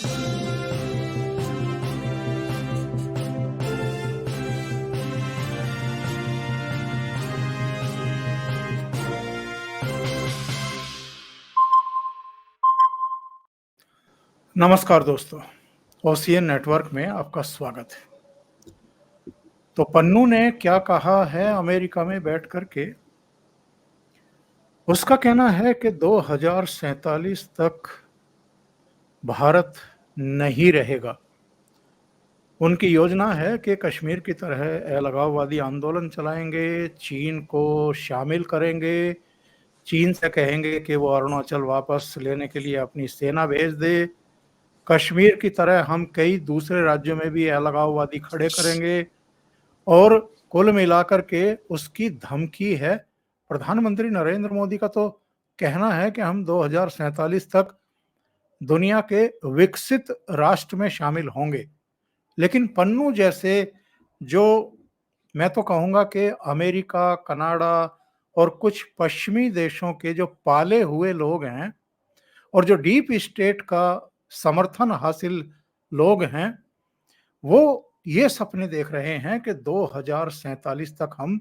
नमस्कार दोस्तों, ocean network में आपका स्वागत है। तो पन्नू ने क्या कहा है अमेरिका में बैठ कर के? उसका कहना है कि 2047 तक भारत नहीं रहेगा। उनकी योजना है कि कश्मीर की तरह अलगाववादी आंदोलन चलाएंगे, चीन को शामिल करेंगे, चीन से कहेंगे कि वो अरुणाचल वापस लेने के लिए अपनी सेना भेज दे। कश्मीर की तरह हम कई दूसरे राज्यों में भी अलगाववादी खड़े करेंगे और कुल मिलाकर के उसकी धमकी है। प्रधानमंत्री नरेंद्र मोदी का तो कहना है कि हम 2047 तक दुनिया के विकसित राष्ट्र में शामिल होंगे। लेकिन पन्नू जैसे जो मैं तो कहूँगा कि अमेरिका, कनाडा और कुछ पश्चिमी देशों के जो पाले हुए लोग हैं और जो डीप स्टेट का समर्थन हासिल लोग हैं, वो ये सपने देख रहे हैं कि 2047 तक हम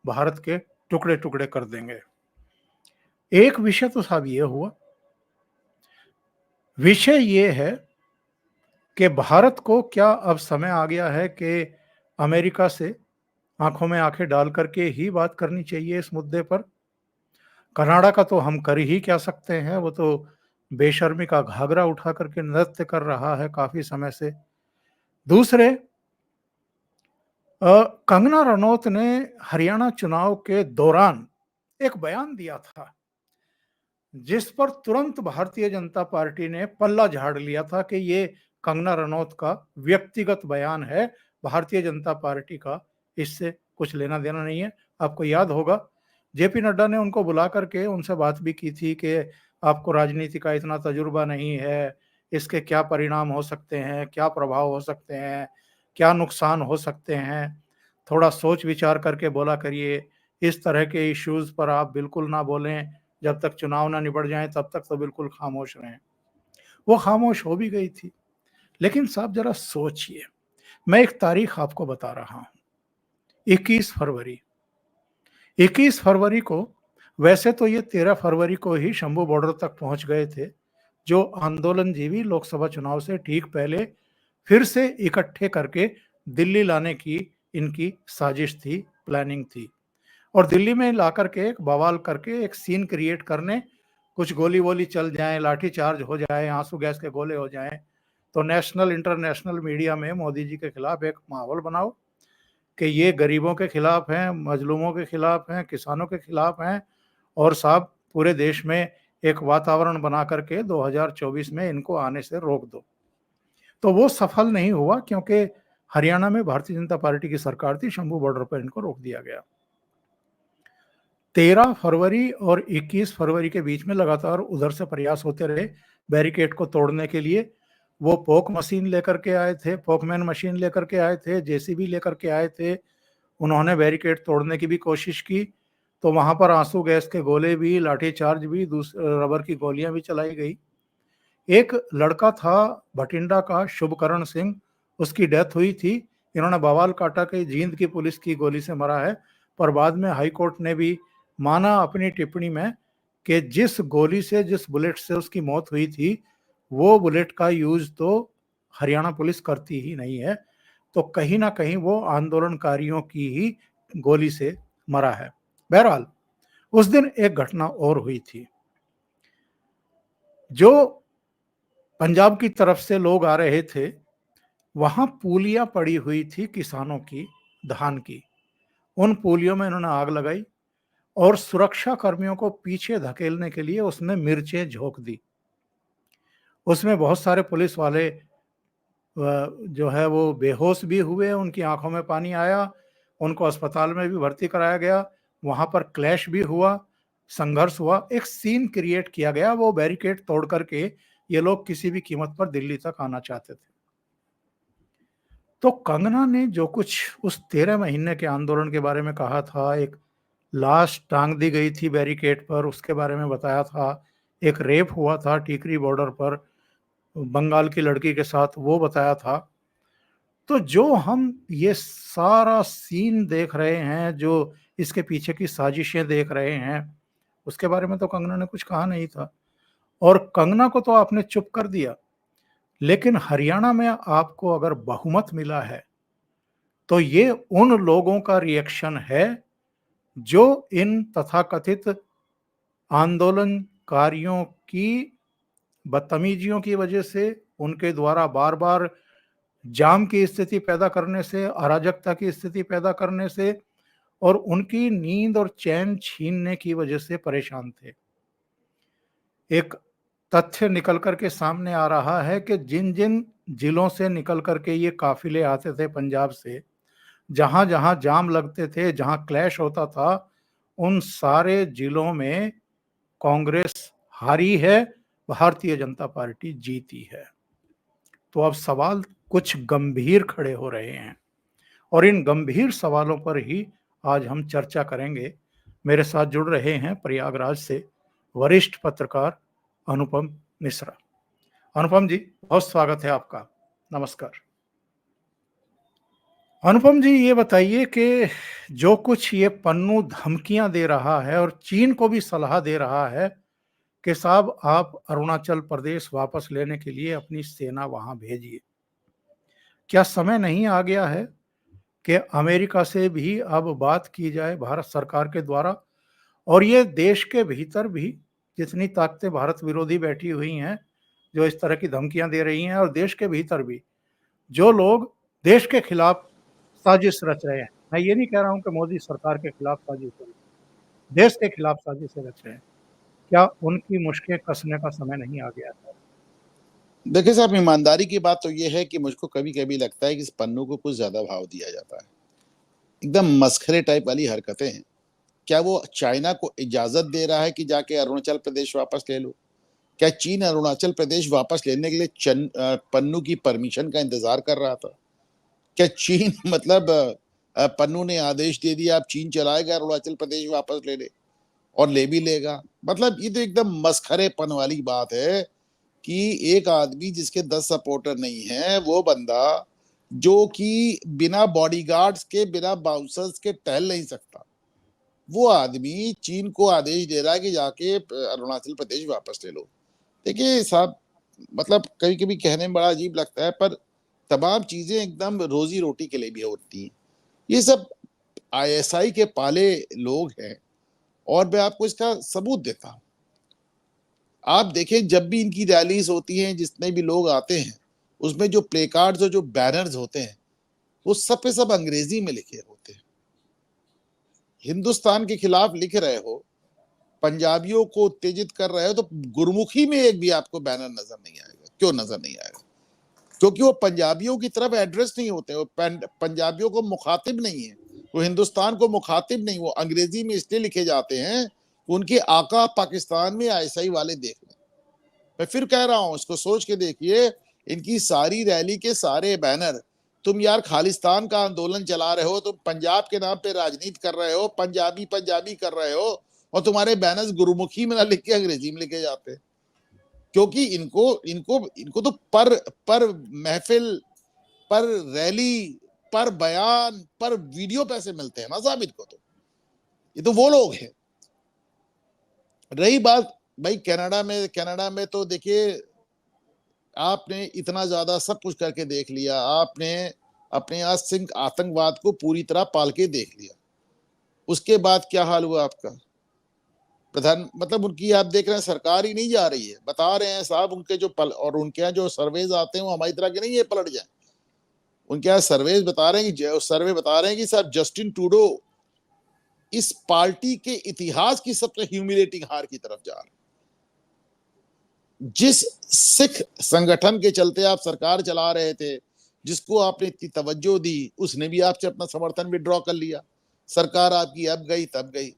भारत के टुकड़े-टुकड़े कर देंगे। एक विषय तो साहब ये हुआ, विषय ये है कि भारत को क्या अब समय आ गया है कि अमेरिका से आंखों में आंखें डाल करके ही बात करनी चाहिए इस मुद्दे पर। कनाडा का तो हम कर ही क्या सकते हैं, वो तो बेशर्मी का घाघरा उठा करके नृत्य कर रहा है काफी समय से। दूसरे कंगना रनौत ने हरियाणा चुनाव के दौरान एक बयान दिया था, जिस पर तुरंत भारतीय जनता पार्टी ने पल्ला झाड़ लिया था कि ये कंगना रनौत का व्यक्तिगत बयान है, भारतीय जनता पार्टी का इससे कुछ लेना देना नहीं है। आपको याद होगा, जेपी नड्डा ने उनको बुला करके उनसे बात भी की थी कि आपको राजनीति का इतना तजुर्बा नहीं है, इसके क्या परिणाम हो सकते हैं, क्या प्रभाव हो सकते हैं, क्या नुकसान हो सकते हैं, थोड़ा सोच विचार करके बोला करिए, इस तरह के इश्यूज पर आप बिल्कुल ना बोलें, जब तक चुनाव ना निपट जाएं तब तक तो बिल्कुल खामोश रहें। वो खामोश हो भी गई थी। लेकिन साहब जरा सोचिए, मैं एक तारीख आपको बता रहा हूं, 21 फरवरी। 21 फरवरी को, वैसे तो ये 13 फरवरी को ही शंभू बॉर्डर तक पहुंच गए थे, जो आंदोलनजीवी लोकसभा चुनाव से ठीक पहले फिर से इकट्ठे करके दिल्ली लाने की इनकी साजिश थी, प्लानिंग थी। और दिल्ली में ला करके एक बवाल करके एक सीन क्रिएट करने, कुछ गोली वोली चल जाए, लाठी चार्ज हो जाए, आंसू गैस के गोले हो जाएं, तो नेशनल इंटरनेशनल मीडिया में मोदी जी के खिलाफ एक माहौल बनाओ कि ये गरीबों के खिलाफ हैं, मजलूमों के खिलाफ हैं, किसानों के खिलाफ हैं, और साहब पूरे देश में एक वातावरण बना करके 2024 में इनको आने से रोक दो। तो वो सफल नहीं हुआ, क्योंकि हरियाणा में भारतीय जनता पार्टी की सरकार थी, शंभू बॉर्डर पर इनको रोक दिया गया। 13 फरवरी और 21 फरवरी के बीच में लगातार उधर से प्रयास होते रहे बैरिकेड को तोड़ने के लिए। वो पोक मशीन लेकर के आए थे, पोकमैन मशीन लेकर के आए थे, जेसीबी लेकर के आए थे, उन्होंने बैरिकेड तोड़ने की भी कोशिश की। तो वहां पर आंसू गैस के गोले भी, लाठीचार्ज भी, रबर की गोलियां भी चलाई गई। एक लड़का था भटिंडा का, शुभकरण सिंह, उसकी डेथ हुई थी। इन्होंने बवाल काटा कि जींद की पुलिस की गोली से मरा है, पर बाद में हाई कोर्ट ने भी माना अपनी टिप्पणी में कि जिस गोली से, जिस बुलेट से उसकी मौत हुई थी, वो बुलेट का यूज तो हरियाणा पुलिस करती ही नहीं है, तो कहीं ना कहीं वो आंदोलनकारियों की ही गोली से मरा है। बहरहाल उस दिन एक घटना और हुई थी। जो पंजाब की तरफ से लोग आ रहे थे, वहां पूलियां पड़ी हुई थी किसानों की, धान की। उन पूलियों में इन्होंने आग लगाई और सुरक्षा कर्मियों को पीछे धकेलने के लिए उसमें मिर्चें झोंक दी। उसमें बहुत सारे पुलिस वाले जो है वो बेहोश भी हुए, उनकी आंखों में पानी आया, उनको अस्पताल में भी भर्ती कराया गया। वहां पर क्लैश भी हुआ, संघर्ष हुआ, एक सीन क्रिएट किया गया। वो बैरिकेड तोड़ करके ये लोग किसी भी कीमत पर दिल्ली तक आना चाहते थे। तो कंगना ने जो कुछ उस 13 महीने के आंदोलन के बारे में कहा था, एक लाश टांग दी गई थी बैरिकेड पर, उसके बारे में बताया था, एक रेप हुआ था टीकरी बॉर्डर पर, बंगाल की लड़की के साथ वो बताया था। तो जो हम ये सारा सीन देख रहे हैं, जो इसके पीछे की साजिशें देख रहे हैं, उसके बारे में तो कंगना ने कुछ कहा नहीं था और कंगना को तो आपने चुप कर दिया। लेकिन हरियाणा में आपको अगर बहुमत मिला है, तो ये उन लोगों का रिएक्शन है जो इन तथाकथित आंदोलनकारियों की बदतमीजियों की वजह से, उनके द्वारा बार-बार जाम की स्थिति पैदा करने से, अराजकता की स्थिति पैदा करने से और उनकी नींद और चैन छीनने की वजह से परेशान थे। एक तथ्य निकल कर के सामने आ रहा है कि जिन-जिन जिलों से निकल कर के ये काफ़िले आते थे पंजाब से, जहाँ-जहाँ जाम लगते थे, जहाँ क्लैश होता था, उन सारे जिलों में कांग्रेस हारी है, भारतीय जनता पार्टी जीती है। तो अब सवाल कुछ गंभीर खड़े हो रहे हैं और इन गंभीर सवालों पर ही आज हम चर्चा करेंगे। मेरे साथ जुड़ रहे हैं प्रयागराज से वरिष्ठ पत्रकार अनुपम मिश्रा। अनुपम जी, बहुत स्वागत है आपका। नमस्कार। अनुपम जी, ये बताइए कि जो कुछ ये पन्नू धमकियां दे रहा है और चीन को भी सलाह दे रहा है कि साहब आप अरुणाचल प्रदेश वापस लेने के लिए अपनी सेना वहां भेजिए, क्या समय नहीं आ गया है कि अमेरिका से भी अब बात की जाए भारत सरकार के द्वारा और ये देश के भीतर भी जितनी ताकतें भारत विरोधी बैठी हुई हैं, जो इस तरह की धमकियां दे रही हैं और देश के भीतर भी जो लोग देश के खिलाफ साजिश रच रहे हैं, मैं ये नहीं कह रहा हूं कि मोदी सरकार के खिलाफ साजिश हो रही है, देश के खिलाफ साजिशें रच रहे हैं, क्या उनकी मुश्कें कसने का समय नहीं आ गया है? देखिए साहब, ईमानदारी की बात तो ये है कि मुझको कभी-कभी लगता है कि इस पन्नू को कुछ ज़्यादा भाव दिया जाता है। एकदम मसखरे टाइप वाली हरकतें हैं। क्या वो चाइना को इजाज़त दे रहा है कि जाके अरुणाचल प्रदेश वापस ले लो? क्या चीन अरुणाचल प्रदेश वापस लेने के लिए पन्नू की परमिशन का इंतज़ार कर रहा था? क्या चीन मतलब पन्नू ने आदेश दे दिया अब चीन चलाएगा अरुणाचल प्रदेश वापस ले ले और ले भी लेगा? मतलब ये तो एकदम मसखरेपन वाली बात है कि एक आदमी जिसके 10 सपोर्टर नहीं है, वो बंदा जो कि बिना बॉडीगार्ड्स के, बिना बाउंसर्स के टहल नहीं सकता, वो आदमी चीन को आदेश दे रहा है कि जाके अरुणाचल प्रदेश वापस ले लो। देखिए साहब, मतलब कभी-कभी कहने में बड़ा अजीब लगता है, पर तमाम चीज़ें एकदम रोज़ी-रोटी के लिए भी होती हैं। ये सब आईएसआई के पाले लोग हैं और मैं आपको इसका सबूत देता हूँ। आप देखें, जब भी इनकी रैलीज़ होती हैं, जितने भी लोग आते हैं, उसमें जो प्ले कार्ड्स और जो बैनर्स होते हैं, वो सब पे सब अंग्रेज़ी में लिखे होते हैं। हिंदुस्तान के खिलाफ लिख रहे हो, पंजाबियों को उत्तेजित कर रहे हो, तो गुरमुखी में एक भी आपको बैनर नज़र नहीं आएगा। क्यों नज़र नहीं आएगा? क्योंकि वो पंजाबियों की तरफ एड्रेस नहीं होते, वो पंजाबियों को मुखातिब नहीं है, वो हिंदुस्तान को मुखातिब नहीं, वो अंग्रेज़ी में इसलिए लिखे जाते हैं, उनके आका पाकिस्तान में आईएसआई वाले देख लें। मैं फिर कह रहा हूं, इसको सोच के देखिए, इनकी सारी रैली के सारे बैनर, तुम यार खालिस्तान का आंदोलन चला रहे हो, तुम पंजाब के नाम पे राजनीति कर रहे हो, पंजाबी पंजाबी कर रहे हो, और तुम्हारे बैनर्स गुरुमुखी में ना लिख के अंग्रेजी में लिखे जाते हैं। क्योंकि इनको इनको इनको तो पर महफिल, पर रैली, पर बयान, पर वीडियो पैसे मिलते हैं ना साहब इनको। तो ये तो वो लोग हैं। रही बात भाई कनाडा में तो देखिए, आपने इतना ज्यादा सब कुछ करके देख लिया, आपने अपने यहाँ सिंह आतंकवाद को पूरी तरह पाल के देख लिया, उसके बाद क्या हाल हुआ आपका? प्रधान मतलब उनकी आप देख रहे हैं सरकार ही नहीं जा रही है, बता रहे हैं साहब उनके जो और उनके यहाँ जो सर्वेज आते हैं वो हमारी तरह के नहीं है पलट जाए। उनके यहाँ सर्वेज बता रहे हैं कि साहब जस्टिन ट्रूडो इस पार्टी के इतिहास की सबसे ह्यूमिलेटिंग हार की तरफ जा रहे हैं। जिस सिख संगठन के चलते आप सरकार चला रहे थे, जिसको आपने इतनी तवज्जो दी, उसने भी आपसे अपना समर्थन विड्रॉ कर लिया। सरकार आपकी अब गई तब गई,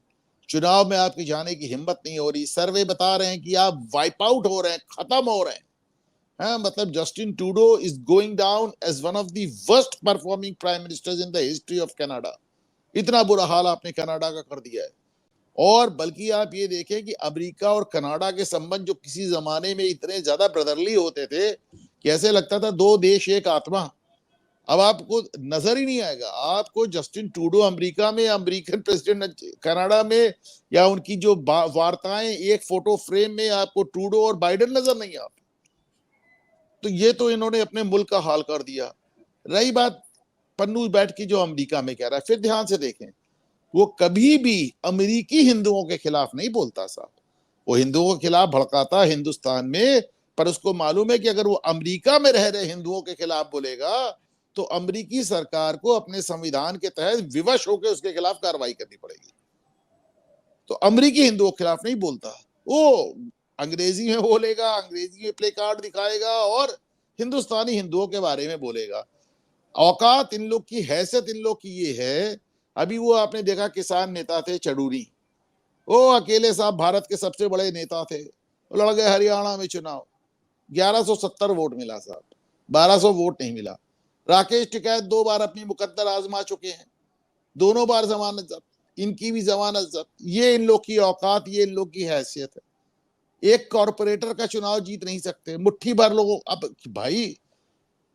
चुनाव में आपकी जाने की हिम्मत नहीं हो रही। सर्वे बता रहे हैं कि आप वाइप आउट हो रहे हैं, खत्म हो रहे हैं। मतलब Justin Trudeau is going down as one of the worst performing prime ministers in the history of Canada. इतना बुरा हाल आपने कनाडा का कर दिया है। और बल्कि आप ये देखें कि अमेरिका और कनाडा के संबंध जो किसी जमाने में इतने ज्यादा ब्रदरली होते थे कि ऐसे लगता था दो देश एक आत्मा, अब आपको नजर ही नहीं आएगा। आपको जस्टिन ट्रूडो अमेरिका में, अमेरिकन प्रेसिडेंट कनाडा में, या उनकी जो वार्ताएं एक फोटो फ्रेम में आपको ट्रूडो और बाइडेन नजर नहीं आते। तो ये तो इन्होंने अपने मुल्क का हाल कर दिया। रही बात पन्नू बैठ की जो अमेरिका में कह रहा है, फिर ध्यान से देखें, वो कभी भी अमेरिकी हिंदुओं के खिलाफ नहीं बोलता साहब। वो हिंदुओं के खिलाफ भड़काता हिंदुस्तान में, पर उसको मालूम है कि अगर वो अमेरिका में रह रहे हिंदुओं के खिलाफ बोलेगा तो अमेरिकी सरकार को अपने संविधान के तहत विवश होकर उसके खिलाफ कार्रवाई करनी पड़ेगी। तो अमेरिकी हिंदुओं के खिलाफ नहीं बोलता, वो अंग्रेजी में बोलेगा, अंग्रेजी में प्ले कार्ड दिखाएगा और हिंदुस्तानी हिंदुओं के बारे में बोलेगा। औकात इन लोग की, हैसियत इन लोग की ये है। अभी वो आपने देखा किसान नेता थे चडूरी, वो अकेले साहब भारत के सबसे बड़े नेता थे, वो लड़ गए हरियाणा में चुनाव, 1170 वोट मिला साहब, 1200 वोट नहीं मिला। राकेश टिकैत 2 बार अपनी मुकद्दर आजमा चुके हैं, दोनों बार जमानत जब्त, इनकी भी जमानत जब्त। ये इन लोग की औकात, ये इन लोग की हैसियत है। एक कॉरपोरेटर का चुनाव जीत नहीं सकते, मुट्ठी भर लोगों, अब भाई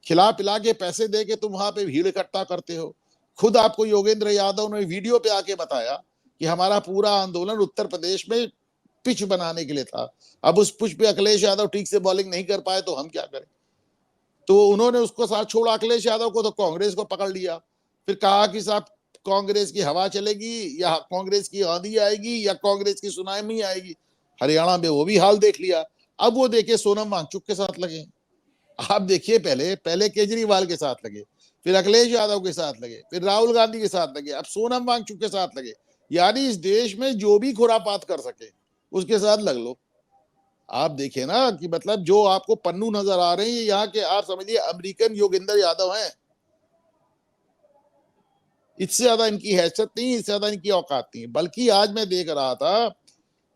खिला पिला के पैसे दे के तुम वहां पे भीड़ इकट्ठा करते हो। खुद आपको योगेंद्र यादव ने वीडियो पे आके बताया कि हमारा पूरा आंदोलन उत्तर प्रदेश में पिच बनाने के लिए था। अब उस पिच पे अखिलेश यादव ठीक से बॉलिंग नहीं कर पाए तो हम क्या करें। तो उन्होंने उसको साथ छोड़ा अखिलेश यादव को, तो कांग्रेस को पकड़ लिया। फिर कहा कि साहब कांग्रेस की हवा चलेगी या कांग्रेस की आंधी आएगी या कांग्रेस की सुनामी आएगी। हरियाणा में वो भी हाल देख लिया। अब वो देखिए सोनम वांगचुक के साथ लगे। आप देखिए पहले केजरीवाल के साथ लगे, फिर अखिलेश यादव के साथ लगे, फिर राहुल गांधी के साथ लगे, अब सोनम वांगचुक के साथ लगे। यानी इस देश में जो भी खुरापात कर सके उसके साथ लग लो। आप देखिए ना कि मतलब जो आपको पन्नू नजर आ रहे हैं यहाँ के, आप समझिए अमेरिकन योगेंद्र यादव हैं। इससे ज्यादा इनकी हैसियत नहीं, इससे ज्यादा इनकी औकात नहीं। बल्कि आज मैं देख रहा था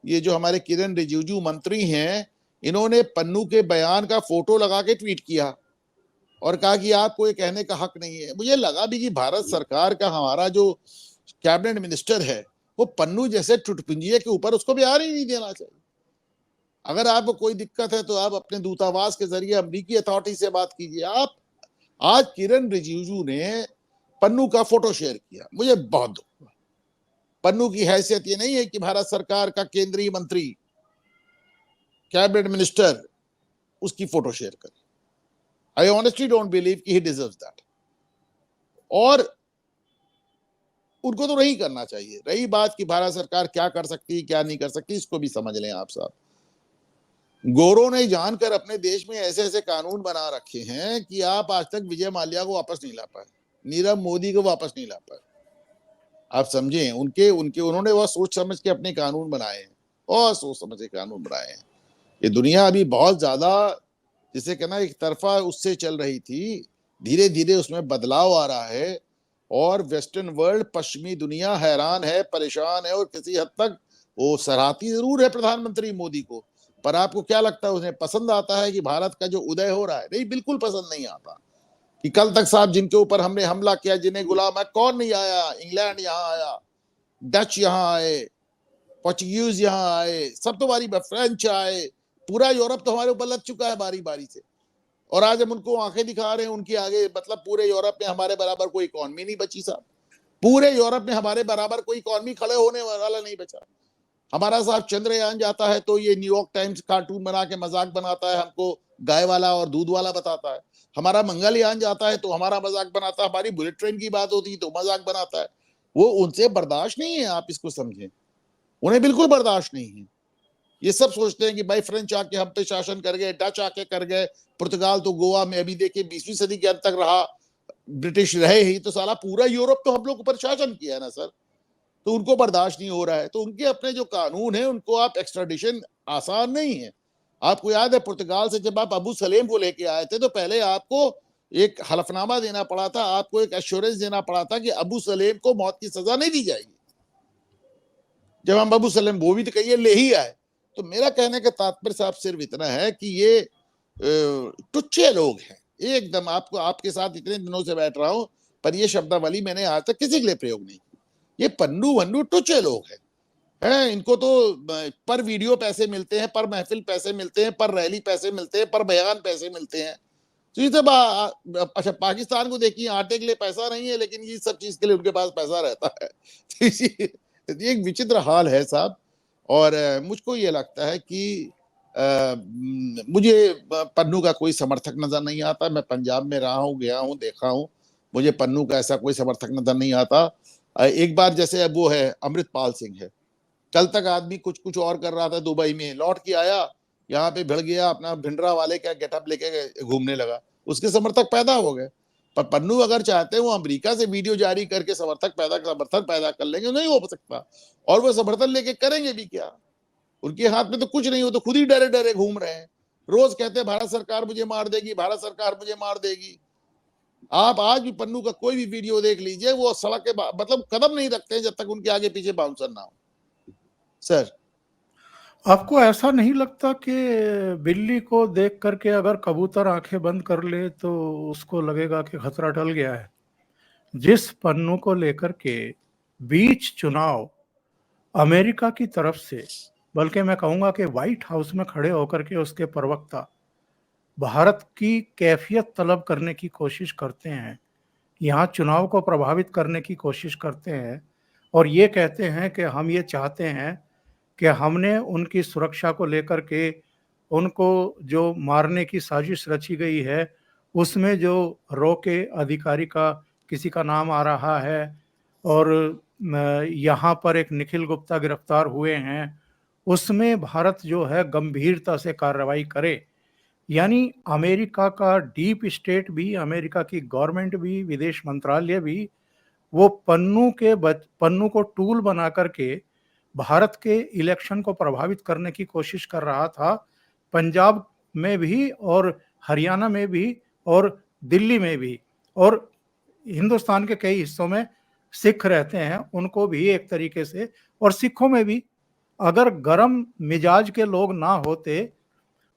ये जो हमारे किरण रिजिजू मंत्री हैं, इन्होंने पन्नू के बयान का फोटो लगा के ट्वीट किया और कहा कि आपको ये कहने का हक नहीं है। मुझे लगा भी कि भारत सरकार का हमारा जो कैबिनेट मिनिस्टर है वो पन्नू जैसे टुटपुंजिये के ऊपर उसको बिहार ही नहीं देना चाहिए। अगर आपको कोई दिक्कत है तो आप अपने दूतावास के जरिए अमेरिकी अथॉरिटी से बात कीजिए। आप आज किरण रिजिजू ने पन्नू का फोटो शेयर किया, मुझे बहुत दुख हुआ। पन्नू की हैसियत ये नहीं है कि भारत सरकार का केंद्रीय मंत्री, कैबिनेट मिनिस्टर उसकी फोटो शेयर करे। आई ऑनेस्टली डोंट बिलीव कि ही डिजर्व्स दैट, और उनको तो नहीं करना चाहिए। रही बात कि भारत सरकार क्या कर सकती है क्या नहीं कर सकती, इसको भी समझ लें आप साहब। गोरों ने जानकर अपने देश में ऐसे ऐसे कानून बना रखे हैं कि आप आज तक विजय माल्या को वापस नहीं ला पाए, नीरव मोदी को वापस नहीं ला पाए। आप समझें, उनके उनके उन्होंने वह सोच समझ के अपने कानून बनाए हैं, और सोच समझ के कानून बनाए हैं। ये दुनिया अभी बहुत ज्यादा, जिसे कहना एक तरफा उससे चल रही थी, धीरे धीरे उसमें बदलाव आ रहा है। और वेस्टर्न वर्ल्ड, पश्चिमी दुनिया हैरान है, परेशान है, और किसी हद तक वो सराहती जरूर है प्रधानमंत्री मोदी को। पर आपको क्या लगता है उन्हें पसंद आता है कि भारत का जो उदय हो रहा है? नहीं, बिल्कुल पसंद नहीं आता। कि कल तक साहब जिनके ऊपर हमने हमला किया, जिन्हें गुलाम है, कौन नहीं आया? इंग्लैंड यहाँ आया, डच यहाँ आए, पोर्चुगीज यहाँ आए, सब तो बारी फ्रेंच आए, पूरा यूरोप तो हमारे ऊपर लग चुका है बारी बारी से। और आज हम उनको आंखें दिखा रहे हैं उनकी आगे। मतलब पूरे यूरोप में हमारे बराबर कोई इकॉनमी नहीं बची साहब। पूरे यूरोप में हमारे बराबर कोई इकॉनमी खड़े होने वाला नहीं बचा। हमारा साहब चंद्रयान जाता है तो ये न्यूयॉर्क टाइम्स कार्टून बना के मजाक बनाता है, हमको गाय वाला और दूध वाला बताता है। हमारा मंगलयान जाता है तो हमारा मजाक बनाता है, हमारी बुलेट ट्रेन की बात होती है तो मजाक बनाता है। वो उनसे बर्दाश्त नहीं है, आप इसको समझें, उन्हें बिल्कुल बर्दाश्त नहीं है। ये सब सोचते हैं कि भाई फ्रेंच आके हम पे शासन कर गए, डच आके कर गए, पुर्तगाल तो गोवा में अभी देखिए 20वीं सदी के अंत तक रहा, ब्रिटिश रहे ही, तो साला पूरा यूरोप तो हम लोग ऊपर शासन किया है ना सर। तो उनको बर्दाश्त नहीं हो रहा है। तो उनके अपने जो कानून है उनको आप एक्स्ट्राडिशन आसान नहीं है। आपको याद है पुर्तगाल से जब आप अबू सलेम को लेके आए थे तो पहले आपको एक हलफनामा देना पड़ा था, आपको एक एश्योरेंस देना पड़ा था कि अबू सलेम को मौत की सजा नहीं दी जाएगी। जब हम अबू सलेम वो भी तो कहिए ले ही आए। तो मेरा कहने का तात्पर्य साहब सिर्फ इतना है कि ये टुच्चे लोग हैं एकदम। आपको आपके साथ इतने दिनों से बैठ रहा हूं पर ये शब्दावली मैंने आज तक किसी के लिए प्रयोग नहीं की। ये पन्नू वन्नू टुच्चे लोग हैं। है। इनको तो पर वीडियो पैसे मिलते हैं, पर महफिल पैसे मिलते हैं, पर रैली पैसे मिलते हैं, पर बयान पैसे मिलते हैं। तो ये सब अच्छा, पाकिस्तान को देखिए, आटे के लिए पैसा नहीं है, लेकिन ये सब चीज के लिए उनके पास पैसा रहता है। तो ये एक विचित्र हाल है साहब। और मुझको ये लगता है कि मुझे पन्नू का कोई समर्थक नजर नहीं आता। मैं पंजाब में रहा हूँ, गया हूँ, देखा हूँ, मुझे पन्नू का ऐसा कोई समर्थक नजर नहीं आता। एक बार जैसे वो है अमृतपाल सिंह है, कल तक आदमी कुछ कुछ और कर रहा था, दुबई में लौट के आया, यहाँ पे भिड़ गया, अपना भिंडरा वाले का गेटअप लेके घूमने लगा, उसके समर्थक पैदा हो गए। पर पन्नू अगर चाहते हैं वो अमेरिका से वीडियो जारी करके समर्थन पैदा कर लेंगे, नहीं हो सकता। और वो समर्थन लेके करेंगे भी क्या? उनके हाथ में तो कुछ नहीं हो, तो खुद ही डरे डरे घूम रहे हैं। रोज कहते हैं भारत सरकार मुझे मार देगी, भारत सरकार मुझे मार देगी। आप आज भी पन्नू का कोई भी वीडियो देख लीजिए, वो सड़क के मतलब कदम नहीं रखते हैं जब तक उनके आगे पीछे बाउंसर ना हो। सर, आपको ऐसा नहीं लगता कि बिल्ली को देख करके अगर कबूतर आंखें बंद कर ले तो उसको लगेगा कि खतरा टल गया है? जिस पन्नू को लेकर के बीच चुनाव अमेरिका की तरफ से, बल्कि मैं कहूंगा कि व्हाइट हाउस में खड़े होकर के उसके प्रवक्ता भारत की कैफियत तलब करने की कोशिश करते हैं, यहाँ चुनाव को प्रभावित करने की कोशिश करते हैं और ये कहते हैं कि हम ये चाहते हैं कि हमने उनकी सुरक्षा को लेकर के उनको जो मारने की साजिश रची गई है, उसमें जो रॉ के अधिकारी का किसी का नाम आ रहा है और यहाँ पर एक निखिल गुप्ता गिरफ्तार हुए हैं, उसमें भारत जो है गंभीरता से कार्रवाई करे। यानी अमेरिका का डीप स्टेट भी, अमेरिका की गवर्नमेंट भी, विदेश मंत्रालय भी वो पन्नू को टूल बना करके भारत के इलेक्शन को प्रभावित करने की कोशिश कर रहा था। पंजाब में भी और हरियाणा में भी और दिल्ली में भी और हिंदुस्तान के कई हिस्सों में सिख रहते हैं, उनको भी एक तरीके से, और सिखों में भी अगर गरम मिजाज के लोग ना होते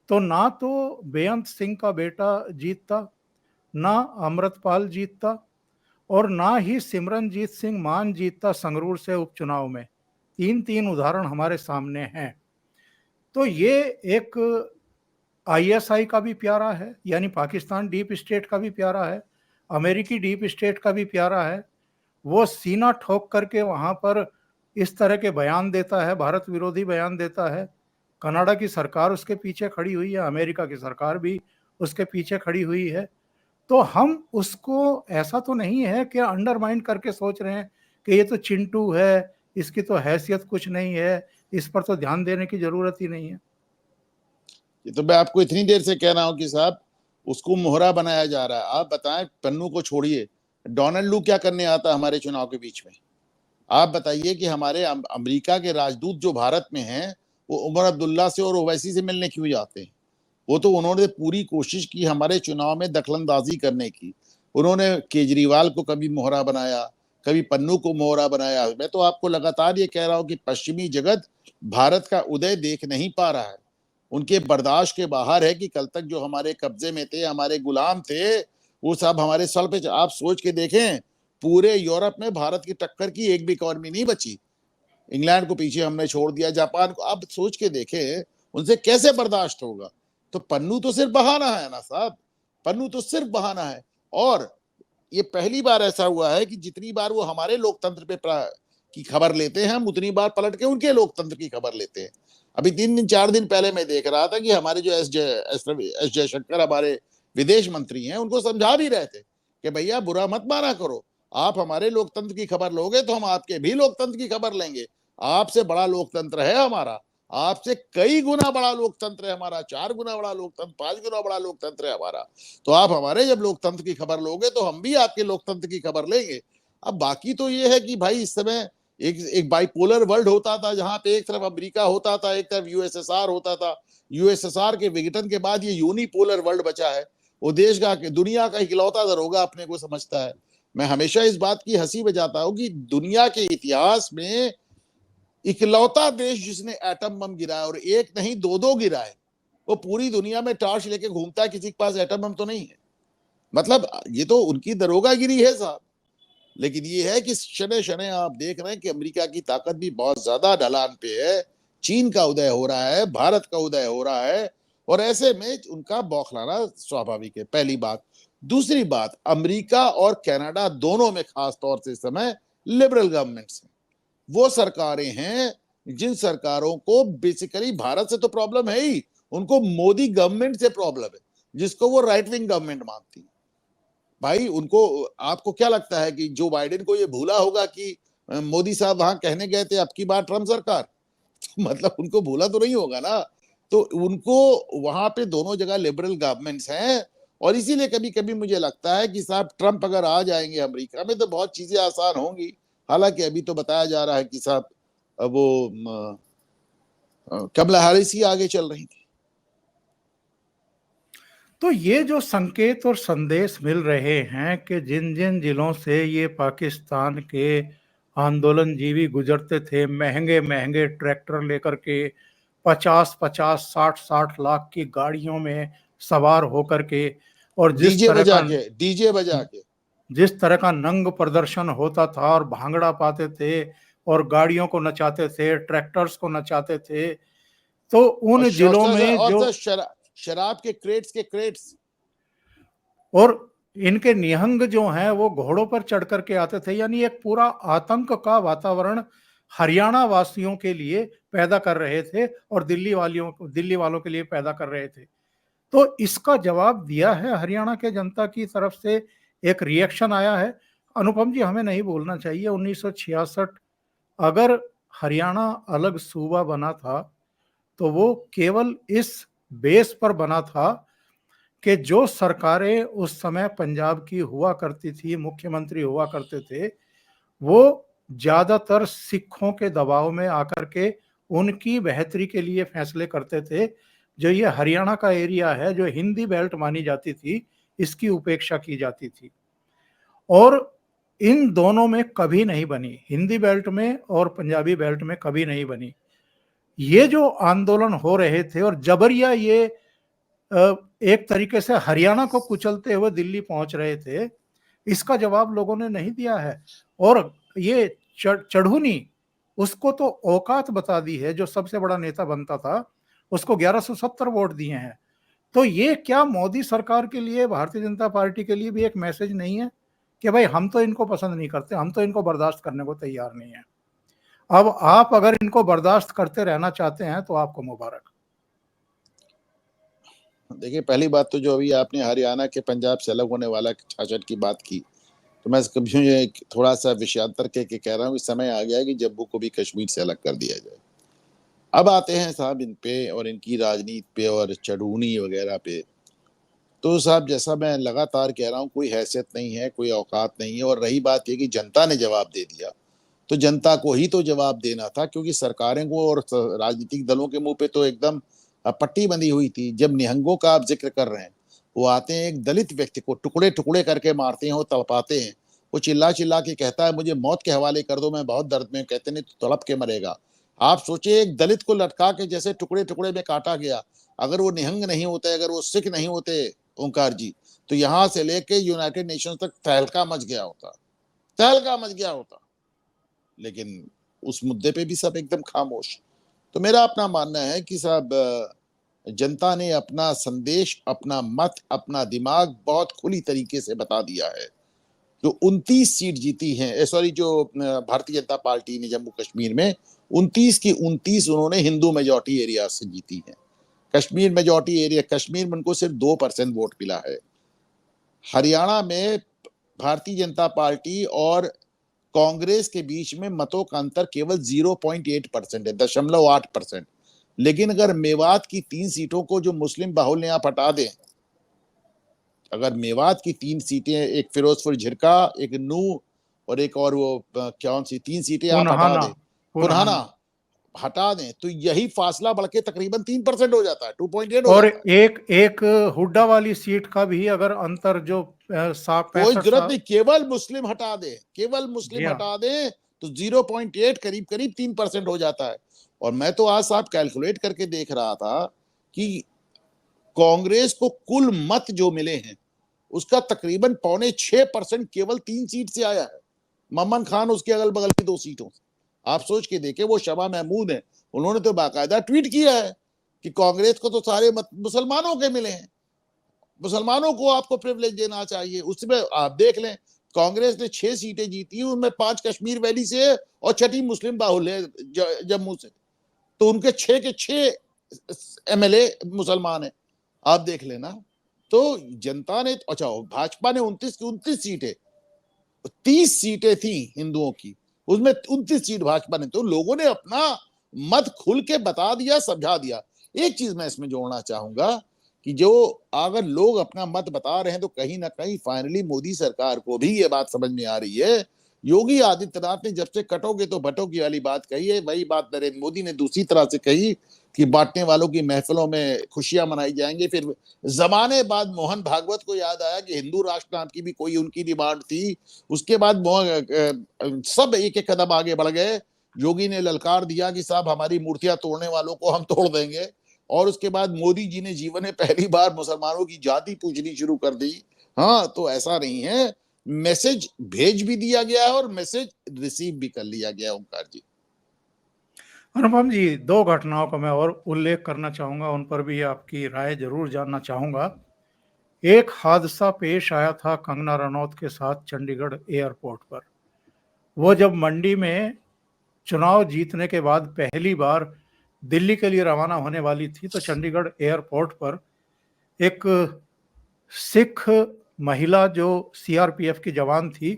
तो ना तो बेअंत सिंह का बेटा जीतता, ना अमृतपाल जीतता और ना ही सिमरनजीत सिंह मान जीतता संगरूर से उपचुनाव में। तीन तीन उदाहरण हमारे सामने हैं। तो ये एक आईएसआई का भी प्यारा है, यानी पाकिस्तान डीप स्टेट का भी प्यारा है, अमेरिकी डीप स्टेट का भी प्यारा है। वो सीना ठोक करके वहां पर इस तरह के बयान देता है, भारत विरोधी बयान देता है। कनाडा की सरकार उसके पीछे खड़ी हुई है, अमेरिका की सरकार भी उसके पीछे खड़ी हुई है। तो हम उसको, ऐसा तो नहीं है कि अंडरमाइन करके सोच रहे हैं कि ये तो चिंटू है, इसकी तो हैसियत कुछ नहीं है, इस पर तो ध्यान देने की जरूरत ही नहीं है। ये तो मैं आपको इतनी देर से कह रहा हूं कि साहब उसको मोहरा बनाया जा रहा है। आप बताएं, पन्नू को छोड़िए, डोनाल्ड लू क्या करने आता हमारे चुनाव के बीच में? आप बताइए कि हमारे अमेरिका के राजदूत जो भारत में हैं, वो उमर अब्दुल्ला से और ओवैसी से मिलने क्यों जाते हैं? वो तो उन्होंने पूरी कोशिश की हमारे चुनाव में दखलंदाजी करने की। उन्होंने केजरीवाल को कभी मोहरा बनाया, कभी पन्नू को मोहरा बनाया। मैं तो आपको लगातार ये कह रहा हूं कि पश्चिमी जगत भारत का उदय देख नहीं पा रहा है, उनके बर्दाश्त के बाहर है कि कल तक जो हमारे कब्जे में थे, हमारे गुलाम थे, वो सब हमारे सर पे। आप सोच के देखें, पूरे यूरोप में भारत की टक्कर की एक भी इकॉनमी नहीं बची। इंग्लैंड को पीछे हमने छोड़ दिया, जापान को। आप सोच के देखें उनसे कैसे बर्दाश्त होगा। तो पन्नू तो सिर्फ बहाना है ना साहब, पन्नू तो सिर्फ बहाना है। और ये पहली बार ऐसा हुआ है कि जितनी बार वो हमारे लोकतंत्र पे की खबर लेते हैं, हम उतनी बार पलट के उनके लोकतंत्र की खबर लेते हैं। अभी 3-4 दिन पहले मैं देख रहा था कि हमारे जो एस जयशंकर हमारे विदेश मंत्री हैं, उनको समझा भी रहे थे कि भैया बुरा मत माना करो, आप हमारे लोकतंत्र की खबर लोगे तो हम आपके भी लोकतंत्र की खबर लेंगे। आपसे बड़ा लोकतंत्र है हमारा, आपसे कई गुना बड़ा लोकतंत्र है हमारा, 4 गुना बड़ा लोकतंत्र, 5 गुना बड़ा लोकतंत्र है हमारा। तो आप हमारे जब लोकतंत्र की खबर लोगे तो हम भी आपके लोकतंत्र की खबर लेंगे। अब बाकी तो ये है कि भाई इस समय एक बाइपोलर वर्ल्ड होता था, जहां पे एक तरफ अमेरिका होता था, एक तरफ यूएसएसआर होता था। यूएसएसआर के विघटन के बाद ये यूनिपोलर वर्ल्ड बचा है। वो देश का, दुनिया का इकलौता दरोगा अपने को समझता है। मैं हमेशा इस बात की हंसी बजाता हूं कि दुनिया के इतिहास में इकलौता देश जिसने एटम बम गिराया, और एक नहीं 2-2 गिराए, वो पूरी दुनिया में टॉर्च लेके घूमता है, किसी के पास एटम बम तो नहीं है। मतलब ये तो उनकी दरोगागिरी है साहब। लेकिन ये है कि शनै शनै आप देख रहे हैं कि अमेरिका की ताकत भी बहुत ज्यादा ढलान पे है, चीन का उदय हो रहा है, भारत का उदय हो रहा है, और ऐसे में उनका बौखलाना स्वाभाविक है, पहली बात। दूसरी बात, अमेरिका और कनाडा दोनों में खास तौर से इस समय लिबरल गवर्नमेंट्स हैं। वो सरकारें हैं जिन सरकारों को बेसिकली भारत से तो प्रॉब्लम है ही, उनको मोदी गवर्नमेंट से प्रॉब्लम है, जिसको वो राइट विंग गवर्नमेंट मानती है। भाई उनको, आपको क्या लगता है कि जो बाइडेन को ये भूला होगा कि मोदी साहब वहां कहने गए थे अब की बार ट्रम्प सरकार? मतलब उनको भूला तो नहीं होगा ना। तो उनको वहां पे दोनों जगह लिबरल गवर्नमेंट्स हैं, और इसीलिए कभी कभी मुझे लगता है कि साहब ट्रम्प अगर आ जाएंगे अमेरिका में तो बहुत चीजें आसान होंगी। हालांकि अभी तो बताया जा रहा है कि साहब वो कमला हैरिस ही आगे चल रही थी। तो ये जो संकेत और संदेश मिल रहे हैं कि जिन जिन जिलों से ये पाकिस्तान के आंदोलनजीवी गुजरते थे, महंगे महंगे ट्रैक्टर लेकर के 50-50, 60-60 लाख की गाड़ियों में सवार होकर के, और डीजे बजा के जिस तरह का नंग प्रदर्शन होता था और भांगड़ा पाते थे और गाड़ियों को नचाते थे, ट्रैक्टर्स को नचाते थे, तो और उन जिलों में जो शराब के क्रेट्स और इनके निहंग जो हैं वो घोड़ों पर चढ़ करके आते थे, यानी एक पूरा आतंक का वातावरण हरियाणा वासियों के लिए पैदा कर रहे थे और दिल्ली वालों के लिए पैदा कर रहे थे। तो इसका जवाब दिया है हरियाणा के जनता की तरफ से, एक रिएक्शन आया है। अनुपम जी, हमें नहीं भूलना चाहिए 1966 अगर हरियाणा अलग सूबा बना था तो वो केवल इस बेस पर बना था कि जो सरकारें उस समय पंजाब की हुआ करती थी, मुख्यमंत्री हुआ करते थे, वो ज्यादातर सिखों के दबाव में आकर के उनकी बेहतरी के लिए फैसले करते थे। जो ये हरियाणा का एरिया है, जो हिंदी बेल्ट मानी जाती थी, इसकी उपेक्षा की जाती थी और इन दोनों में कभी नहीं बनी, हिंदी बेल्ट में और पंजाबी बेल्ट में कभी नहीं बनी। ये जो आंदोलन हो रहे थे और जबरिया ये एक तरीके से हरियाणा को कुचलते हुए दिल्ली पहुंच रहे थे, इसका जवाब लोगों ने नहीं दिया है। और ये चढ़ूनी, उसको तो औकात बता दी है, जो सबसे बड़ा नेता बनता था उसको 1170 वोट दिए हैं। तो ये क्या मोदी सरकार के लिए, भारतीय जनता पार्टी के लिए भी एक मैसेज नहीं है कि भाई हम तो इनको पसंद नहीं करते, हम तो इनको बर्दाश्त करने को तैयार नहीं है। अब आप अगर इनको बर्दाश्त करते रहना चाहते हैं तो आपको मुबारक। देखिए, पहली बात तो जो अभी आपने हरियाणा के पंजाब से अलग होने वाला छाछठ की बात की, तो मैं कभी थोड़ा सा विषयांतर के कह रहा हूँ कि समय आ गया है कि जम्मू को भी कश्मीर से अलग कर दिया जाए। अब आते हैं साहब इन पे और इनकी राजनीति पे और चढ़ूनी वगैरह पे। तो साहब जैसा मैं लगातार कह रहा हूँ, कोई हैसियत नहीं है, कोई औकात नहीं है। और रही बात ये कि जनता ने जवाब दे दिया, तो जनता को ही तो जवाब देना था, क्योंकि सरकारें को और राजनीतिक दलों के मुंह पे तो एकदम पट्टी बंधी हुई थी। जब निहंगों का आप जिक्र कर रहे हैं, वो आते हैं एक दलित व्यक्ति को टुकड़े टुकड़े करके मारते हैं और तड़पाते हैं। वो चिल्ला चिल्ला के कहता है मुझे मौत के हवाले कर दो, मैं बहुत दर्द में। कहते नहीं तो तड़प के मरेगा। आप सोचिए, एक दलित को लटका के जैसे टुकड़े टुकड़े में काटा गया। अगर वो निहंग नहीं होते, अगर वो सिख नहीं होते ओंकार जी, तो यहां से लेके यूनाइटेड नेशन तक तहलका मच गया होता, तहलका मच गया होता। लेकिन उस मुद्दे पे भी सब एकदम खामोश। तो मेरा अपना मानना है कि साहब जनता ने अपना संदेश, अपना मत, अपना दिमाग बहुत खुली तरीके से बता दिया है। जो 29 सीट जीती हैं, सॉरी, जो भारतीय जनता पार्टी ने जम्मू कश्मीर में 29 की 29 उन्होंने हिंदू मेजॉरिटी एरिया से जीती हैं। कश्मीर मेजॉरिटी एरिया, कश्मीर में उनको सिर्फ 2% वोट मिला है। हरियाणा में भारतीय जनता पार्टी और कांग्रेस के बीच में मतों का अंतर केवल 0.8% है, 0.8%। लेकिन अगर मेवात की 3 सीटों को जो मुस्लिम बाहुल्य आप हटा दें, अगर मेवात की 3 सीटें, एक फिरोजपुर झिरका, एक नू और एक और वो कौन सी 3 सीटें आप हटा दें, पुनहाना हटा दें, तो यही फासला बढ़ के तकरीबन 3% हो जाता है, 2.8 हो और जाता है। एक हुड्डा वाली सीट का भी अगर अंतर जो कोई जरूरत नहीं, केवल मुस्लिम हटा दे, केवल जी मुस्लिम हाँ, हटा दे तो 0.8 करीब करीब 3% हो जाता है। और मैं तो आज साहब कैलकुलेट करके देख रहा था कि कांग्रेस को कुल मत जो मिले हैं उसका तकरीबन 5.25% केवल 3 सीट से आया है। ममन खान उसके अगल बगल की 2 सीटों से। आप सोच के देखें, वो शमा महमूद है, उन्होंने तो बाकायदा ट्वीट किया है कि कांग्रेस को तो सारे मुसलमानों के मिले हैं, मुसलमानों को आपको प्रिविलेज देना चाहिए। उसमें आप देख लें, कांग्रेस ने 6 सीटें जीती, उनमें 5 कश्मीर वैली से है और 6ठी मुस्लिम बाहुल है जम्मू से, तो उनके 6 के 6 एमएलए मुसलमान है। आप देख लेना। तो जनता ने, अच्छा भाजपा ने 29 की 29 सीटें, 30 सीटें थी हिंदुओं की, उसमें 29 सीट भाजपा ने, तो लोगों ने अपना मत खुल के बता दिया, समझा दिया। एक चीज मैं इसमें जोड़ना चाहूंगा कि जो अगर लोग अपना मत बता रहे हैं तो कहीं ना कहीं फाइनली मोदी सरकार को भी ये बात समझ में आ रही है। योगी आदित्यनाथ ने जब से कटोगे तो बटोगे वाली बात कही है, वही बात नरेंद्र मोदी ने दूसरी तरह से कही कि बांटने वालों की महफिलों में खुशियां मनाई जाएंगी। फिर जमाने बाद मोहन भागवत को याद आया कि हिंदू राष्ट्र नाम की भी कोई उनकी डिमांड थी। उसके बाद सब एक एक कदम आगे बढ़ गए। योगी ने ललकार दिया कि साहब हमारी मूर्तियां तोड़ने वालों को हम तोड़ देंगे, और उसके बाद मोदी जी ने जीवन में पहली बार मुसलमानों की जाति पूछनी शुरू कर दी। हाँ, तो ऐसा नहीं है, मैसेज भेज भी दिया गया है और मैसेज रिसीव भी कर लिया गया। ओंकार जी, अनुपम जी, 2 घटनाओं का मैं और उल्लेख करना चाहूंगा, उन पर भी आपकी राय जरूर जानना चाहूंगा। एक हादसा पेश आया था कंगना रनौत के साथ चंडीगढ़ एयरपोर्ट पर। वो जब मंडी में चुनाव जीतने के बाद पहली बार दिल्ली के लिए रवाना होने वाली थी, तो चंडीगढ़ एयरपोर्ट पर एक सिख महिला जो सीआरपीएफ की जवान थी,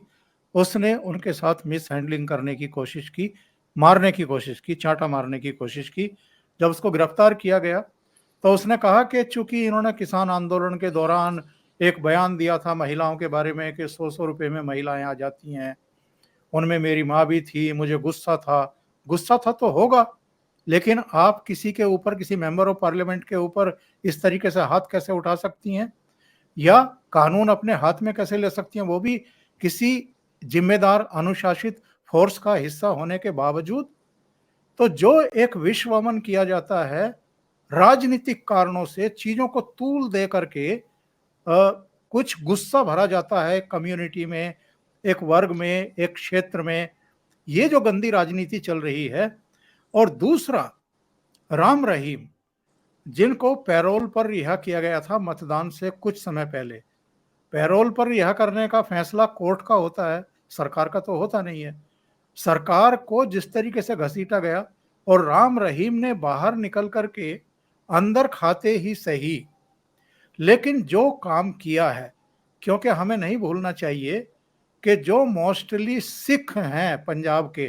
उसने उनके साथ मिस हैंडलिंग करने की कोशिश की, मारने की कोशिश की, चांटा मारने की कोशिश की। जब उसको गिरफ्तार किया गया तो उसने कहा कि चूंकि इन्होंने किसान आंदोलन के दौरान एक बयान दिया था महिलाओं के बारे में कि 100-100 रुपए में महिलाएं आ जाती हैं, उनमें मेरी माँ भी थी, मुझे गुस्सा था। गुस्सा था तो होगा, लेकिन आप किसी के ऊपर, किसी मेंबर ऑफ पार्लियामेंट के ऊपर इस तरीके से हाथ कैसे उठा सकती हैं, या कानून अपने हाथ में कैसे ले सकती हैं, वो भी किसी जिम्मेदार अनुशासित फोर्स का हिस्सा होने के बावजूद। तो जो एक विश्वमन किया जाता है राजनीतिक कारणों से, चीजों को तूल दे करके, कुछ गुस्सा भरा जाता है कम्युनिटी में, एक वर्ग में, एक क्षेत्र में, ये जो गंदी राजनीति चल रही है। और दूसरा, राम रहीम, जिनको पैरोल पर रिहा किया गया था मतदान से कुछ समय पहले। पैरोल पर रिहा करने का फैसला कोर्ट का होता है, सरकार का तो होता नहीं है। सरकार को जिस तरीके से घसीटा गया, और राम रहीम ने बाहर निकल करके अंदर खाते ही सही, लेकिन जो काम किया है, क्योंकि हमें नहीं भूलना चाहिए कि जो मोस्टली सिख हैं पंजाब के,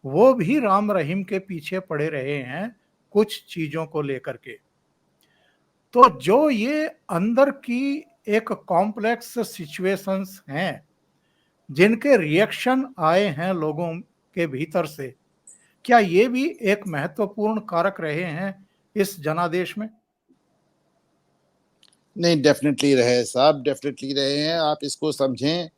वो भी राम रहीम के पीछे पड़े रहे हैं कुछ चीजों को लेकर के। तो जो ये अंदर की एक कॉम्प्लेक्स सिचुएशंस हैं, जिनके रिएक्शन आए हैं लोगों के भीतर से, क्या ये भी एक महत्वपूर्ण कारक रहे हैं इस जनादेश में? नहीं, डेफिनेटली रहे साहब, डेफिनेटली रहे हैं। आप इसको समझें,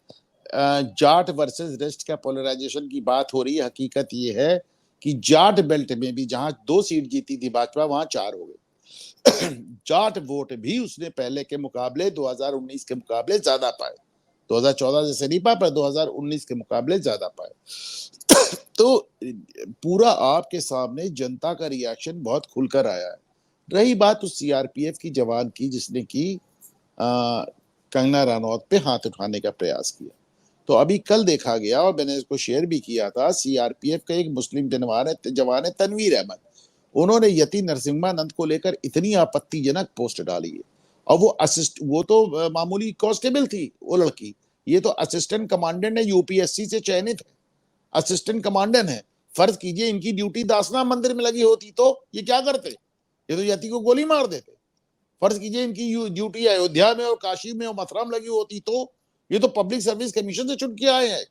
जाट वर्सेस रेस्ट का पोलराइजेशन की बात हो रही है। हकीकत ये है कि जाट बेल्ट में भी जहां 2 सीट जीती थी भाजपा, वहां 4 हो गए। जाट वोट भी उसने पहले के मुकाबले 2019 के मुकाबले ज्यादा पाए। 2014 जैसे नहीं पाए, पर 2019 के मुकाबले ज्यादा पाए। तो पूरा आपके सामने जनता का रिएक्शन बहुत खुलकर आया है। रही बात उस सीआरपीएफ की जवान की जिसने की कंगना रनौत पे हाथ उठाने का प्रयास किया, तो अभी कल देखा गया, और मैंने इसको शेयर भी किया था, सीआरपीएफ का एक मुस्लिम जवान है तनवीर अहमद, उन्होंने यति नरसिम्हानंद को लेकर इतनी आपत्तिजनक पोस्ट डाली है। और वो तो मामूली कांस्टेबल थी वो लड़की, ये तो असिस्टेंट कमांडेंट है, यूपीएससी से चयनित है, असिस्टेंट कमांडेंट है। फर्ज कीजिए इनकी ड्यूटी दासना मंदिर में लगी होती तो ये क्या करते? ये तो यति को गोली मार देते। फर्ज कीजिए इनकी ड्यूटी अयोध्या में और काशी में और मथुरा में लगी होती तो ये तो पब्लिक सर्विस कमीशन से चुन के आए हैं,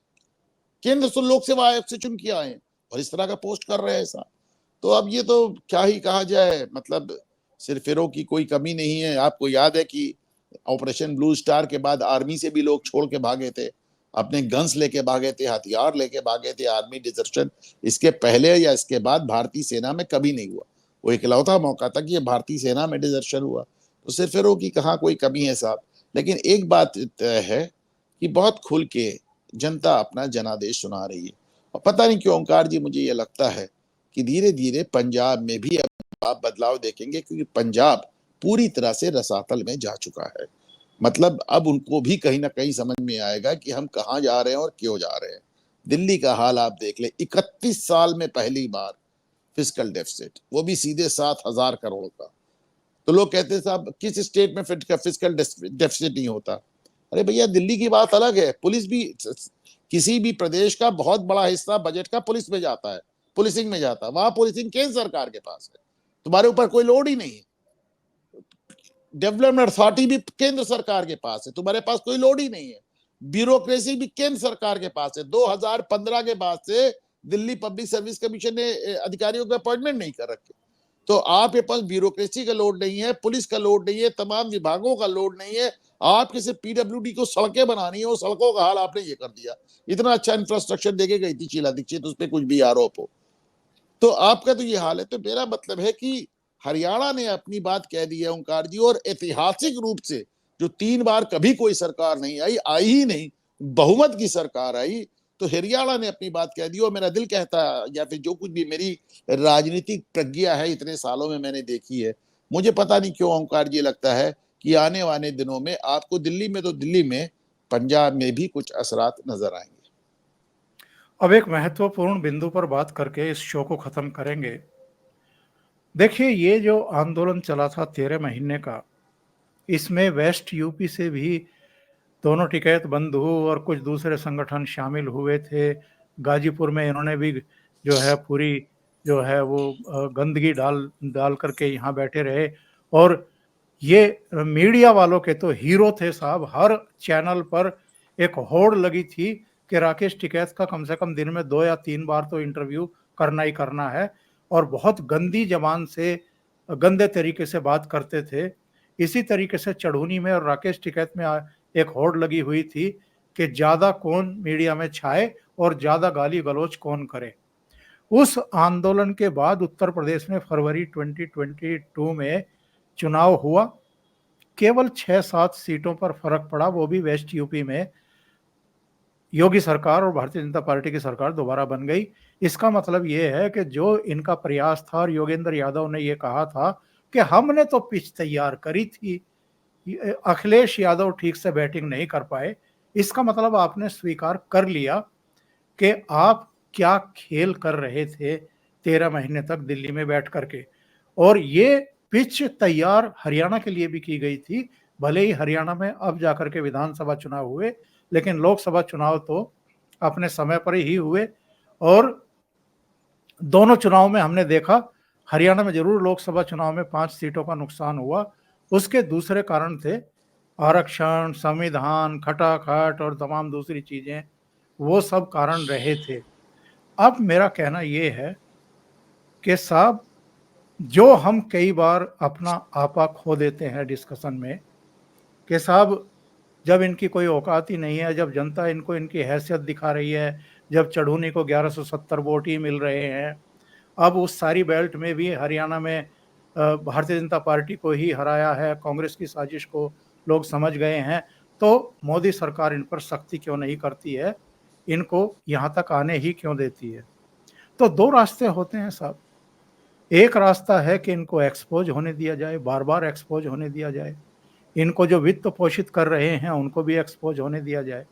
केंद्र लोक सेवा आयोग से चुन के आए हैं, और इस तरह का पोस्ट कर रहे हैं ऐसा। तो अब ये तो क्या ही कहा जाए, मतलब सिरफिरों की कोई कमी नहीं है। आपको याद है कि ऑपरेशन ब्लू स्टार के बाद आर्मी से भी लोग छोड़ के भागे थे, अपने गन्स लेके भागे थे, हथियार लेके भागे थे। आर्मी डिजर्शन इसके पहले या इसके बाद भारतीय सेना में कभी नहीं हुआ। वो इकलौता मौका था कि ये भारतीय सेना में डिजर्शन हुआ। तो सिरफिरों की कहाँ कोई कमी है साहब। लेकिन एक बात है कि बहुत खुल के जनता अपना जनादेश सुना रही है। और पता नहीं क्यों ओंकार जी, मुझे ये लगता है कि धीरे धीरे पंजाब में भी अब आप बदलाव देखेंगे, क्योंकि पंजाब पूरी तरह से रसातल में जा चुका है। मतलब अब उनको भी कहीं ना कहीं समझ में आएगा कि हम कहाँ जा रहे हैं और क्यों जा रहे हैं। दिल्ली का हाल आप देख ले, 31 साल में पहली बार फिस्कल डेफिसिट, वो भी सीधे 7,000 करोड़ का। तो लोग कहते हैं साहब किस स्टेट में फिस्कल डेफिसिट नहीं होता। अरे भैया, दिल्ली की बात अलग है। पुलिस भी, किसी भी प्रदेश का बहुत बड़ा हिस्सा बजट का पुलिस में जाता है, पुलिसिंग में जाता है। वहां पुलिसिंग केंद्र सरकार के पास है, तुम्हारे ऊपर कोई लोड ही नहीं है। डेवलपमेंट अथॉरिटी भी केंद्र सरकार के पास है, तुम्हारे पास कोई लोड ही नहीं है। ब्यूरोक्रेसी भी केंद्र सरकार के पास है। 2015 के बाद से दिल्ली पब्लिक सर्विस कमीशन ने अधिकारियों के अपॉइंटमेंट नहीं कर रखे। तो आपके पास ब्यूरोक्रेसी का लोड नहीं है, पुलिस का लोड नहीं है, तमाम विभागों का लोड नहीं है। आपके सिर्फ पीडब्ल्यूडी को सड़कें बनानी है, और सड़कों का हाल आपने ये कर दिया। इतना अच्छा इंफ्रास्ट्रक्चर देके गई थी शीला दीक्षित, उस पर कुछ भी आरोप हो, तो आपका तो ये हाल है। तो मेरा मतलब है कि हरियाणा ने अपनी बात कह दी है ओंकार जी, और ऐतिहासिक रूप से जो 3 बार कभी कोई सरकार नहीं आई ही नहीं, बहुमत की सरकार आई, तो हरियाणा ने अपनी बात कह दी। और मेरा दिल कहता है, या फिर जो कुछ भी मेरी राजनीतिक प्रज्ञा है इतने सालों में मैंने देखी है, मुझे पता नहीं क्यों ओंकार जी लगता है कि आने वाले दिनों में आपको दिल्ली में, तो दिल्ली में, पंजाब में भी कुछ असरात नजर आएंगे। अब एक महत्वपूर्ण बिंदु पर बात करके इस शो को खत्म करेंगे। देखिए, ये जो आंदोलन चला था 13 महीने का, इसमें वेस्ट यूपी से भी दोनों टिकैत बंधु और कुछ दूसरे संगठन शामिल हुए थे। गाजीपुर में इन्होंने भी जो है पूरी जो है वो गंदगी डाल करके यहाँ बैठे रहे। और ये मीडिया वालों के तो हीरो थे साहब। हर चैनल पर एक होड़ लगी थी कि राकेश टिकैत का कम से कम दिन में 2 या 3 बार तो इंटरव्यू करना ही करना है। और बहुत गंदी जबान से, गंदे तरीके से बात करते थे। इसी तरीके से चढ़ूनी में और राकेश टिकैत में एक होड़ लगी हुई थी कि ज्यादा कौन मीडिया में छाए और ज्यादा गाली गलौज कौन करे। उस आंदोलन के बाद उत्तर प्रदेश में फरवरी 2022 में चुनाव हुआ। केवल 6-7 सीटों पर फर्क पड़ा, वो भी वेस्ट यूपी में। योगी सरकार और भारतीय जनता पार्टी की सरकार दोबारा बन गई। इसका मतलब ये है कि जो इनका प्रयास था, और योगेंद्र यादव ने ये कहा था कि हमने तो पिच तैयार करी थी, अखिलेश यादव ठीक से बैटिंग नहीं कर पाए। इसका मतलब आपने स्वीकार कर लिया कि आप क्या खेल कर रहे थे 13 महीने तक दिल्ली में बैठ करके। और ये पिच तैयार हरियाणा के लिए भी की गई थी। भले ही हरियाणा में अब जाकर के विधानसभा चुनाव हुए, लेकिन लोकसभा चुनाव तो अपने समय पर ही हुए। और दोनों चुनाव में हमने देखा, हरियाणा में जरूर लोकसभा चुनाव में 5 सीटों का नुकसान हुआ। उसके दूसरे कारण थे आरक्षण, संविधान, खटाखट और तमाम दूसरी चीजें, वो सब कारण रहे थे। अब मेरा कहना ये है कि साहब, जो हम कई बार अपना आपा खो देते हैं डिस्कशन में कि साहब जब इनकी कोई औकात ही नहीं है, जब जनता इनको इनकी हैसियत दिखा रही है, जब चढ़ूनी को 1170 वोट ही मिल रहे हैं, अब उस सारी बेल्ट में भी हरियाणा में भारतीय जनता पार्टी को ही हराया है, कांग्रेस की साजिश को लोग समझ गए हैं, तो मोदी सरकार इन पर सख्ती क्यों नहीं करती है, इनको यहाँ तक आने ही क्यों देती है। तो 2 रास्ते होते हैं साहब। एक रास्ता है कि इनको एक्सपोज होने दिया जाए, बार बार एक्सपोज होने दिया जाए। इनको जो वित्त पोषित कर रहे हैं उनको भी एक्सपोज होने दिया जाए।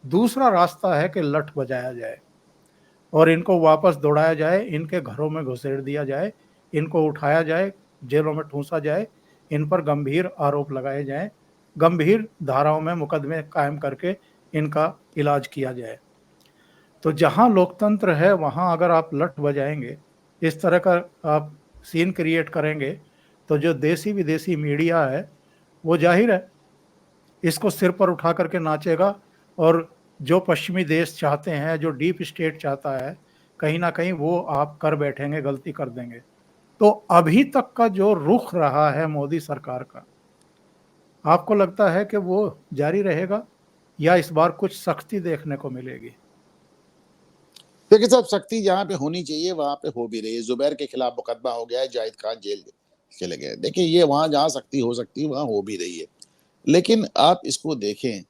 दूसरा रास्ता है कि लठ बजाया जाए और इनको वापस दौड़ाया जाए, इनके घरों में घुसेड़ दिया जाए, इनको उठाया जाए, जेलों में ठूंसा जाए, इन पर गंभीर आरोप लगाए जाएं, गंभीर धाराओं में मुकदमे कायम करके इनका इलाज किया जाए। तो जहां लोकतंत्र है वहां अगर आप लठ बजाएंगे, इस तरह का आप सीन क्रिएट करेंगे, तो जो देसी विदेशी मीडिया है वो जाहिर है इसको सिर पर उठा करके नाचेगा। और जो पश्चिमी देश चाहते हैं, जो डीप स्टेट चाहता है, कहीं ना कहीं वो आप कर बैठेंगे, गलती कर देंगे। तो अभी तक का जो रुख रहा है मोदी सरकार का, आपको लगता है कि वो जारी रहेगा या इस बार कुछ सख्ती देखने को मिलेगी? देखिए साहब, सख्ती जहाँ पे होनी चाहिए वहां पे हो भी रही है। जुबैर के खिलाफ मुकदमा हो गया है, जाहिद खान जेल चले गए। देखिए, ये वहां जहाँ सख्ती हो सकती है वहां हो भी रही है। लेकिन आप इसको देखें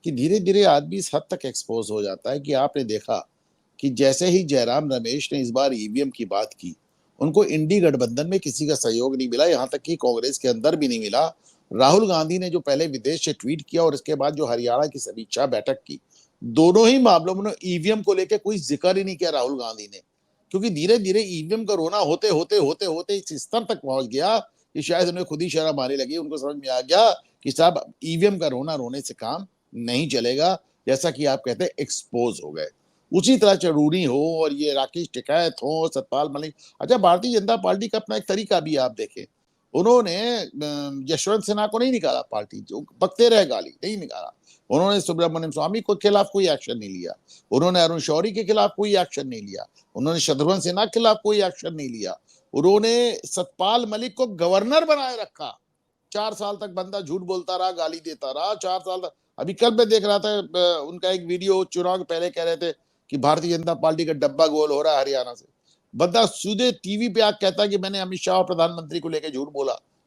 कि धीरे धीरे आदमी इस हद तक एक्सपोज हो जाता है कि आपने देखा कि जैसे ही जयराम रमेश ने इस बार ईवीएम की बात की, उनको इंडी गठबंधन में किसी का सहयोग नहीं मिला, यहां तक कि कांग्रेस के अंदर भी नहीं मिला। राहुल गांधी ने जो पहले विदेश से ट्वीट किया और इसके बाद जो हरियाणा की समीक्षा बैठक की, दोनों ही मामलों में ईवीएम को लेकर कोई जिक्र ही नहीं किया राहुल गांधी ने, क्योंकि धीरे धीरे ईवीएम का रोना होते होते होते होते इस स्तर तक पहुंच गया कि शायद उन्हें खुद ही शर्म आने लगी। उनको समझ में आ गया कि साहब ईवीएम का रोना रोने से काम नहीं चलेगा, जैसा कि आप कहते हैं एक्सपोज हो गए। उसी तरह चरूनी हो और ये राकेश टिकैत हो, सतपाल मलिक। अच्छा, भारतीय जनता पार्टी का अपना एक तरीका भी आप देखें, उन्होंने यशवंत सिन्हा को नहीं निकाला, पार्टी जो बकते रहे गाली नहीं निकाला। उन्होंने सुब्रमण्यम स्वामी के खिलाफ कोई एक्शन नहीं लिया, उन्होंने अरुण शौरी के खिलाफ कोई एक्शन नहीं लिया, उन्होंने शत्रुघ्न सिन्हा के खिलाफ कोई एक्शन नहीं लिया, उन्होंने सतपाल मलिक को गवर्नर बनाए रखा। 4 साल तक बंदा झूठ बोलता रहा, गाली देता रहा, 4 साल तक। अभी कल मैं देख रहा था उनका एक वीडियो, चुनाव के पहले कह रहे थे कि भारतीय जनता पार्टी का डब्बा गोल हो रहा है हरियाणा से। बंदा सीधे टीवी पे आके कहता है कि मैंने अमित शाह और प्रधानमंत्री को लेकर झूठ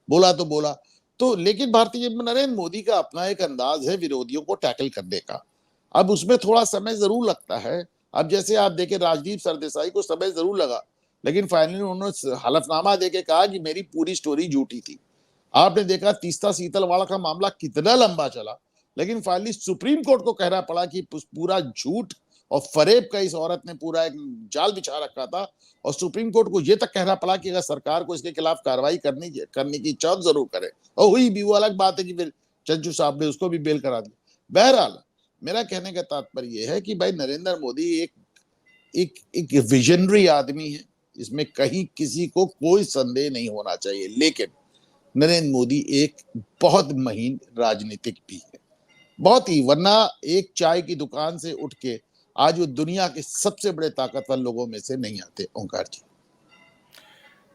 बोला तो लेकिन भारतीय नरेंद्र मोदी का अपना एक अंदाज है विरोधियों को टैकल करने का। अब उसमें थोड़ा समय जरूर लगता है। अब जैसे आप देखें, राजदीप सरदेसाई को समय जरूर लगा, लेकिन फाइनली उन्होंने हलफनामा देके कहा कि मेरी पूरी स्टोरी झूठी थी। आपने देखा तीस्ता सीतलवाड़ा का मामला कितना लंबा चला, लेकिन फाइनली सुप्रीम कोर्ट को कहना पड़ा कि पूरा झूठ और फरेब का इस औरत ने पूरा एक जाल बिछा रखा था, और सुप्रीम कोर्ट को यह तक कहना पड़ा कि अगर सरकार को इसके खिलाफ कार्रवाई करने की इच्छा जरूर करे, और हुई भी। वो अलग बात है कि फिर चंचू साहब ने उसको भी बेल करा दी। बहरहाल मेरा कहने का तात्पर्य यह है कि भाई नरेंद्र मोदी एक विजनरी आदमी है, इसमें कहीं किसी को कोई संदेह नहीं होना चाहिए, लेकिन नरेंद्र मोदी एक बहुत महीन राजनीतिक भी है, बहुत ही। वरना एक चाय की दुकान से उठ के आज वो दुनिया के सबसे बड़े ताकतवर लोगों में से नहीं आते। ओंकार जी,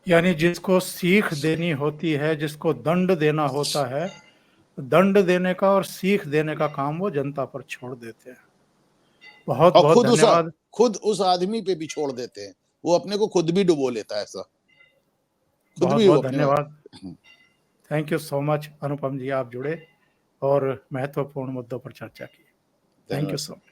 यानी जिसको सीख देनी होती है, जिसको दंड देना होता है, दंड देने का और सीख देने का काम वो जनता पर छोड़ देते हैं। बहुत और बहुत धन्यवाद। खुद उस आदमी पे भी छोड़ देते हैं, वो अपने को खुद भी डुबो लेता है, ऐसा खुद बहुत भी वो बहुत अपने। धन्यवाद। थैंक यू सो मच अनुपम जी, आप जुड़े और महत्वपूर्ण मुद्दों पर चर्चा की। थैंक यू धन्यवाद। So much.